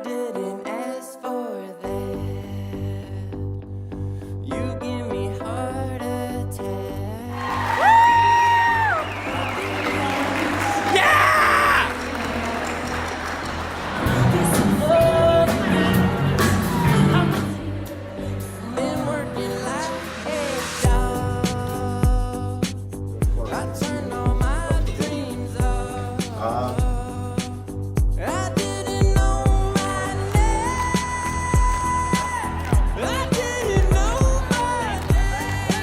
didn't ask for that. You give me heart attack. Yeah! Been working like a dog. I turned all my dreams off. I didn't know my name. I didn't know my name.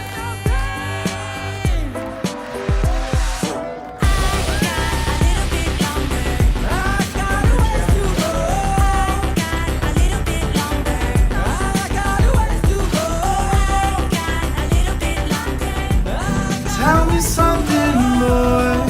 I got a ways to go. I got a ways to go. Tell me something, boy.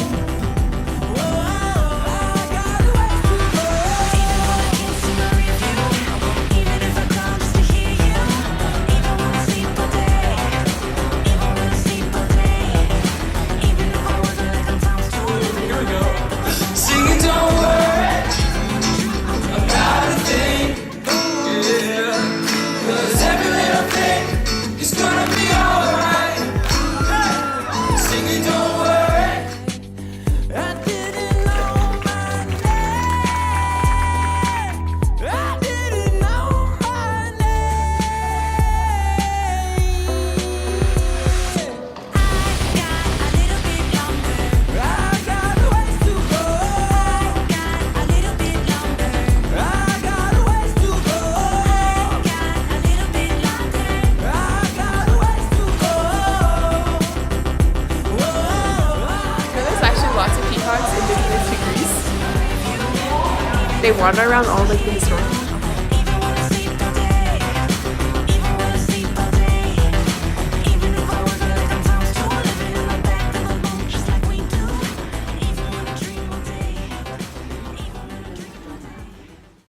Singing, don't worry about a thing, yeah. 'Cause every little thing is gonna be alright. Singing, don't worry. I didn't know my name. I didn't know my name. I got a ways to go. I got a ways to go. I got a ways to go. There's actually lots of peacocks in different degrees. They wander around all like the historical